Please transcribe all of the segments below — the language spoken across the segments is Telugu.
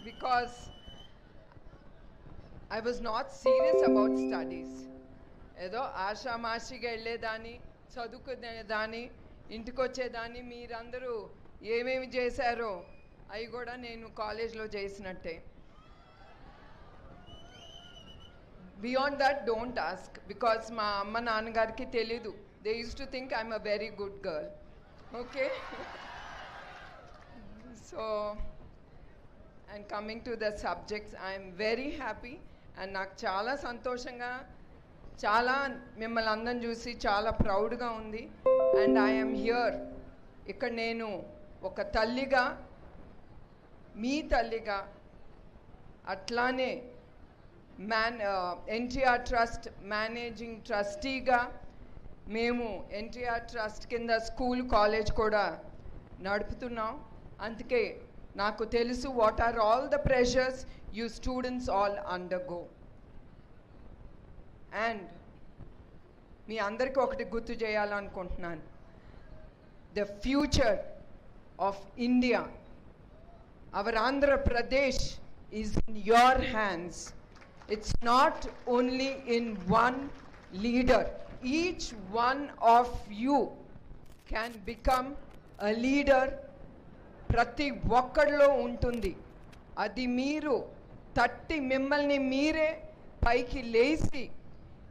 because I was not serious about studies. ఏదో ఆషామాషిగా వెళ్ళేదాన్ని, చదువుకునేదాన్ని, ఇంటికి వచ్చేదాన్ని. మీరందరూ ఏమేమి చేశారో అవి కూడా నేను కాలేజ్లో చేసినట్టే. Beyond that don't ask, because మా అమ్మ నాన్నగారికి తెలీదు. They use to think I'm a very good girl. Okay, so and coming to the subjects, I'm very happy and నాకు చాలా సంతోషంగా, చాలా మిమ్మల్ని అందరం చూసి చాలా ప్రౌడ్గా ఉంది. అండ్ ఐఎమ్ హియర్, ఇక్కడ నేను ఒక తల్లిగా, మీ తల్లిగా, అట్లానే ఎన్టీఆర్ ట్రస్ట్ మేనేజింగ్ ట్రస్టీగా, మేము ఎన్టీఆర్ ట్రస్ట్ కింద స్కూల్ కాలేజ్ కూడా నడుపుతున్నాం. అందుకే నాకు తెలుసు what are all the pressures you students all undergo. And మీ అందరికీ ఒకటి గుర్తు చేయాలనుకుంటున్నాను, the future of India, our Andhra Pradesh is in your hands. It's not only in one leader. Each one of you can become a leader. ప్రతి ఒక్కడిలో ఉంటుంది. అది మీరు తట్టి మిమ్మల్ని మీరే పైకి లేచి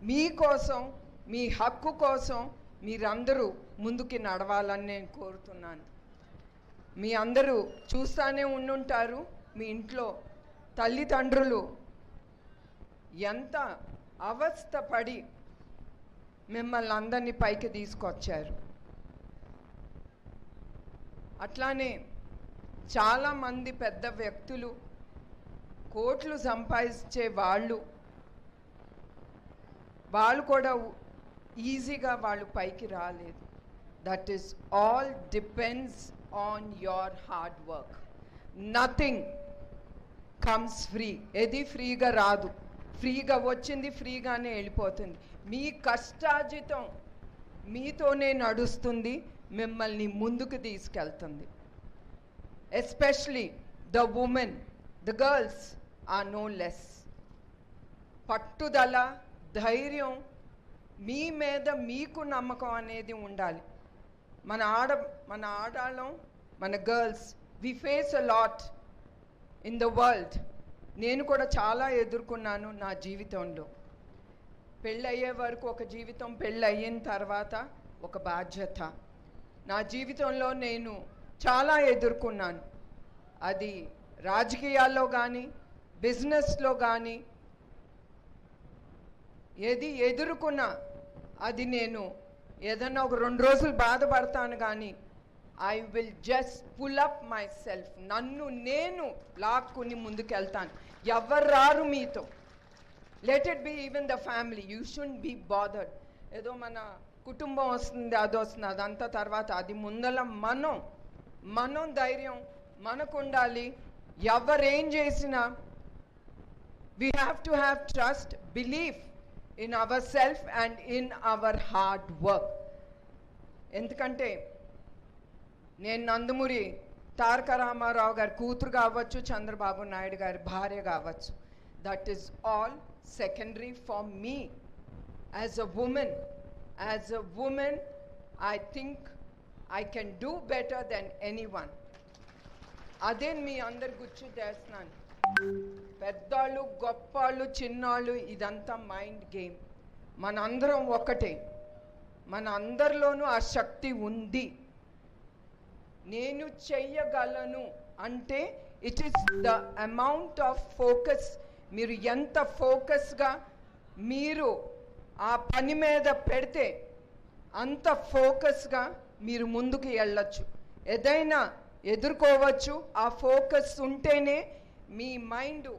మీకోసం, మీ హక్కు కోసం మీరందరూ ముందుకి నడవాలని నేను కోరుతున్నాను. మీ అందరూ చూస్తూనే ఉండుంటారు, మీ ఇంట్లో తల్లిదండ్రులు ఎంత అవస్థపడి మిమ్మల్ని అందరినీ పైకి తీసుకొచ్చారు. అట్లానే చాలామంది పెద్ద వ్యక్తులు, కోట్లు సంపాదించే వాళ్ళు కూడా ఈజీగా వాళ్ళు పైకి రాలేదు. That is all depends on your hard work. Nothing comes free. ఏది ఫ్రీగా రాదు. ఫ్రీగా వచ్చింది ఫ్రీగానే వెళ్ళిపోతుంది. మీ కష్టార్జితం మీతోనే నడుస్తుంది, మిమ్మల్ని ముందుకు తీసుకెళ్తుంది. Especially the women, the girls are no less. పట్టుదల, ధైర్యం, మీ మీద మీకు నమ్మకం అనేది ఉండాలి. మన ఆడాళ్ళం, మన girls, we face a lot in the world. నేను కూడా చాలా ఎదుర్కొన్నాను నా జీవితంలో. పెళ్ళయ్యే వరకు ఒక జీవితం, పెళ్ళి అయిన తర్వాత ఒక బాధ్యత. నా జీవితంలో నేను చాలా ఎదుర్కొన్నాను. అది రాజకీయాల్లో కానీ, బిజినెస్లో కానీ, ఏది ఎదుర్కొన్నా అది నేను ఏదన్నా ఒక 2 రోజులు బాధపడతాను కానీ I will just pull up myself. నన్ను నేను లాక్కుని ముందుకెళ్తాను. ఎవరు రారు మీతో. Let it be even the family. You should be bothered. ఏదో మన కుటుంబం వస్తుంది, అది వస్తుంది, అదంతా తర్వాత. అది ముందల మనం ధైర్యం మనకు ఉండాలి. ఎవరేం చేసినా we have to have trust, belief in our self and in our hard work. ఎందుకంటే నేను నందమూరి తారక రామారావు గారి కూతురు కావచ్చు, చంద్రబాబు నాయుడు గారి భార్య కావచ్చు. That is all secondary for me as a woman. As a woman I think I can do better than anyone. అదే మీ అందరి గుర్తు చేస్తున్నాను. పెద్దవాళ్ళు, గొప్పవాళ్ళు, చిన్నవాళ్ళు, ఇదంతా మైండ్ గేమ్. మనందరం ఒక్కటే. మన అందరిలోనూ ఆ శక్తి ఉంది. నేను చెయ్యగలను అంటే it is the amount of focus. మీరు ఎంత ఫోకస్గా మీరు ఆ పని మీద పెడితే అంత ఫోకస్గా మీరు ముందుకు వెళ్ళచ్చు, ఏదైనా ఎదుర్కోవచ్చు. ఆ ఫోకస్ ఉంటేనే మీ మైండ్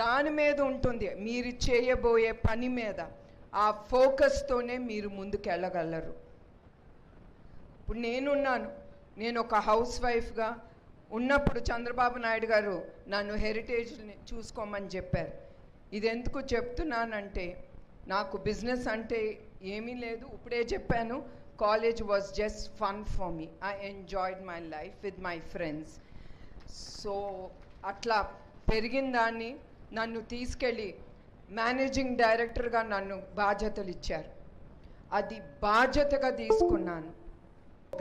దాని మీద ఉంటుంది, మీరు చేయబోయే పని మీద. ఆ ఫోకస్తోనే మీరు ముందుకు వెళ్ళగలరు. ఇప్పుడు నేను ఒక హౌస్ వైఫ్గా ఉన్నప్పుడు చంద్రబాబు నాయుడు గారు నన్ను హెరిటేజ్ని చూసుకోమని చెప్పారు. ఇది ఎందుకు చెప్తున్నానంటే, నాకు బిజినెస్ అంటే ఏమీ లేదు. ఇప్పుడే చెప్పాను, college was just fun for me. I enjoyed my life with my friends. So అట్లా పెరిగిన దాన్ని నన్ను తీసుకెళ్ళి మేనేజింగ్ డైరెక్టర్గా నన్ను బాధ్యతలు ఇచ్చారు. అది బాధ్యతగా తీసుకున్నాను.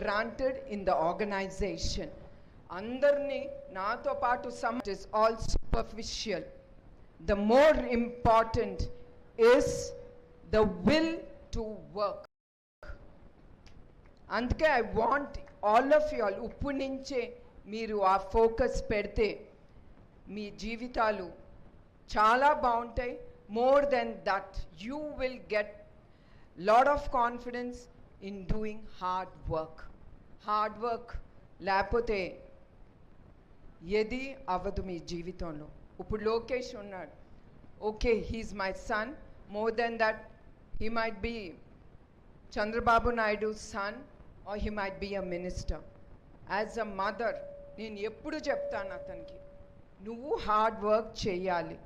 Granted in the organisation. అందరినీ నాతో పాటు it is all superficial. The more important is the will to work. అందుకే I want all of you all ఇప్పుడు నుంచే మీరు ఆ ఫోకస్ పెడితే మీ జీవితాలు చాలా బాగుంటాయి. More than that you will get lot of confidence in doing hard work. Hard work లేకపోతే ఏది అవ్వదు మీ జీవితంలో. ఇప్పుడు లోకేష్ ఉన్నాడు, okay, he is my son. More than that he might be Chandrababu Naidu son or he might be a minister. As a mother నేను ఎప్పుడు చెప్తాను అతనికి, నువ్వు హార్డ్ వర్క్ చేయాలి,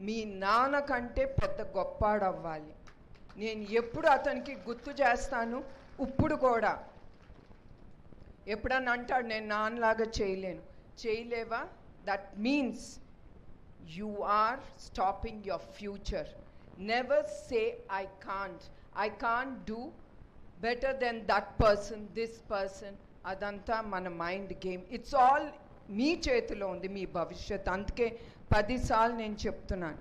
మీ నాన్న కంటే పెద్ద గొప్పాడవ్వాలి. నేను ఎప్పుడు అతనికి గుర్తు చేస్తాను. ఇప్పుడు కూడా ఎప్పుడన్నా అంటాడు నేను నాన్నలాగా చేయలేవా, that means you are stopping your future. Never say I can't do better than that person, this person. అదంతా మన మైండ్ గేమ్. ఇట్స్ ఆల్ మీ చేతిలో ఉంది మీ భవిష్యత్. అందుకే 10 సార్లు నేను చెప్తున్నాను,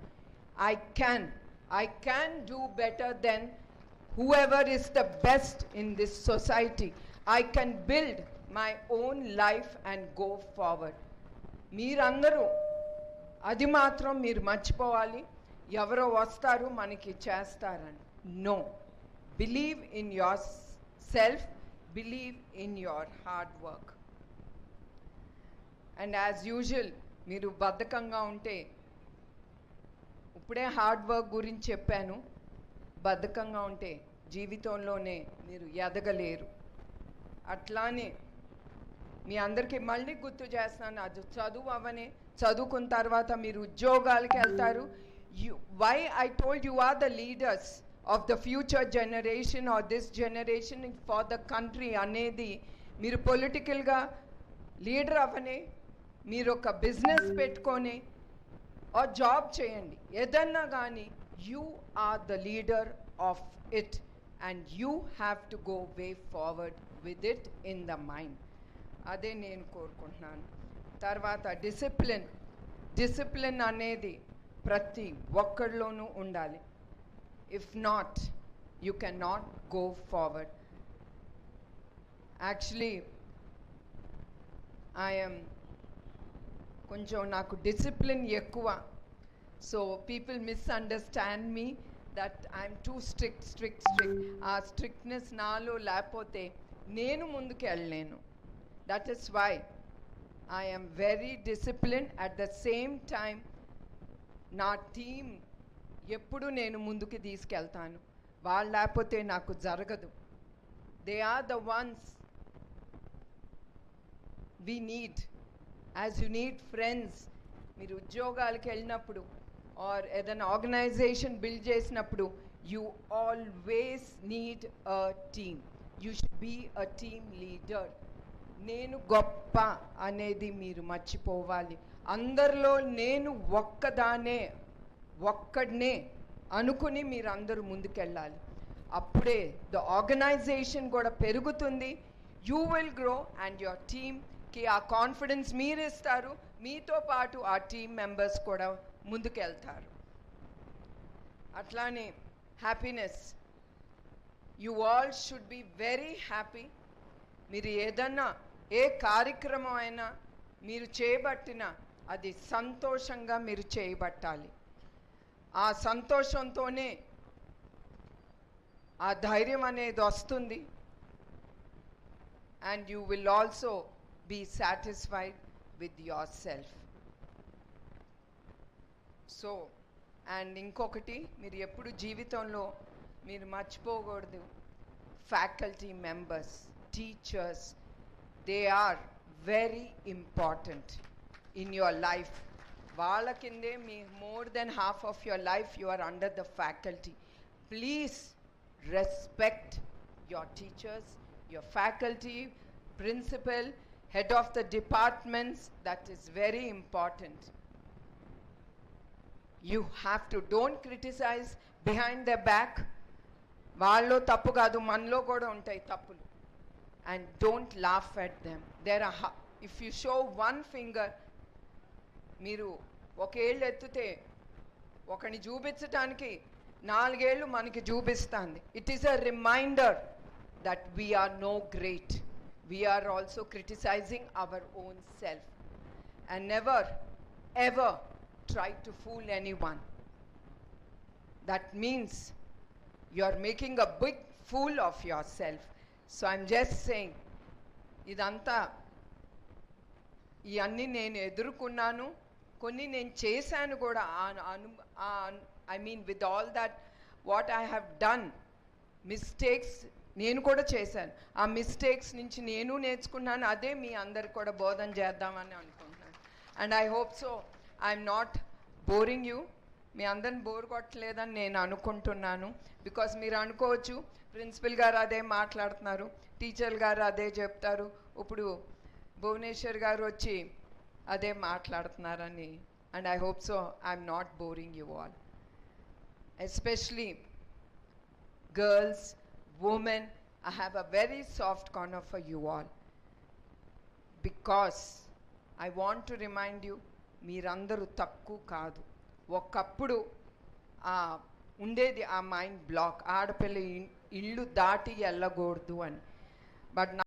I can do better than whoever is the best in this society. I can build my own life and go forward. మీరందరూ అది మాత్రం మీరు మర్చిపోవాలి, ఎవరో వస్తారు మనకి చేస్తారని. No, believe in yourself, believe in your hard work. And as usual మీరు బద్ధకంగా ఉంటే, ఇప్పుడే హార్డ్ వర్క్ గురించి చెప్పాను, బద్ధకంగా ఉంటే జీవితంలోనే మీరు ఎదగలేరు. అట్లానే మీ అందరికీ మళ్ళీ గుర్తు చేస్తున్నాను, అది చదువు అవనే, చదువుకున్న తర్వాత మీరు ఉద్యోగాలకి వెళ్తారు. Why I told you are the leaders of the future generation or this generation for the country అనేది. మీరు పొలిటికల్గా లీడర్ అవనే, మీరు ఒక బిజినెస్ పెట్టుకొని ఆర్ జాబ్ చేయండి, ఏదన్నా కానీ you are the leader of it and you have to go way forward with it in the mind. అదే నేను కోరుకుంటున్నాను. తర్వాత డిసిప్లిన్ అనేది ప్రతి ఒక్కరిలోనూ ఉండాలి. If not you can not go forward. Actually కొంచెం నాకు డిసిప్లిన్ ఎక్కువ. So people misunderstand me that I'm too strict. ఆ స్ట్రిక్ట్నెస్ నాలో లేకపోతే నేను ముందుకు వెళ్ళలేను. That is why I am very disciplined. at the same time నా టీం ఎప్పుడు నేను ముందుకు తీసుకెళ్తాను. వాళ్ళు లేకపోతే నాకు జరగదు. They are the ones we need. as you need friends, మీరు ఉద్యోగాలకు వెళ్ళినప్పుడు ఆర్ ఏదైనా ఆర్గనైజేషన్ బిల్డ్ చేసినప్పుడు you always need a team. You should be a team leader. నేను గొప్ప అనేది మీరు మర్చిపోవాలి. అందరిలో నేను ఒక్కడనే అనుకుని మీరు అందరూ ముందుకెళ్ళాలి. అప్పుడే ద ఆర్గనైజేషన్ కూడా పెరుగుతుంది. You will grow and your టీమ్కి ఆ కాన్ఫిడెన్స్ మీరు ఇస్తారు. మీతో పాటు ఆ టీమ్ మెంబర్స్ కూడా ముందుకెళ్తారు. అట్లానే happiness. You all should be very happy. మీరు ఏదన్నా ఏ కార్యక్రమం అయినా మీరు చేయబట్టిన అది సంతోషంగా మీరు చేయబట్టాలి. ఆ సంతోషంతోనే ఆ ధైర్యం అనేది వస్తుంది. And you will also be satisfied with yourself. So and ఇంకొకటి మీరు ఎప్పుడు జీవితంలో మీరు మర్చిపోకూడదు, faculty members, teachers, they are very important in your life. వాళ్ళ కిందే మీ more than half of your life you are under the faculty. Please respect your teachers, your faculty, principal, head of the departments. That is very important. You have to, don't criticize behind their back. వాళ్ళలో తప్పు కాదు, మనలో కూడా ఉంటాయి తప్పులు. And don't laugh at them. If you show one finger, మీరు ఒకేళ్ళు ఎత్తితే ఒకని చూపించటానికి 4 ఏళ్ళు మనకి చూపిస్తుంది. It is a reminder that we are no great. We are also criticizing our own self. And never ever try to fool anyone. That means you are making a big fool of yourself. So I'm just saying, idanta ఇవన్నీ నేను ఎదుర్కొన్నాను, కొన్ని నేను చేశాను కూడా. I mean, with all that what I have done, mistakes నేను కూడా చేశాను. ఆ మిస్టేక్స్ నుంచి నేను నేర్చుకున్నాను. అదే మీ అందరికి కూడా బోధన చేద్దామని అనుకుంటున్నాను. And I hope so I'm not boring you. మీ అందరిని బోర్ కొట్టలేదని నేను అనుకుంటున్నాను. బికాస్ మీరు అనుకోవచ్చు, ప్రిన్సిపల్ గారు అదే మాట్లాడుతున్నారు, టీచర్ గారు అదే చెప్తారు, ఇప్పుడు భువనేశ్వర్ గారు వచ్చి అదే మాట్లాడుతున్నారని. And I hope so I'm not boring you all, especially girls, women. I have a very soft corner for you all, because I want to remind you, మీరందరూ తక్కువ కాదు. ఒకప్పుడు ఉండేది ఆ మైండ్ బ్లాక్, ఆడపిల్ల ఇల్లు దాటి వెళ్ళకూడదు అని. బట్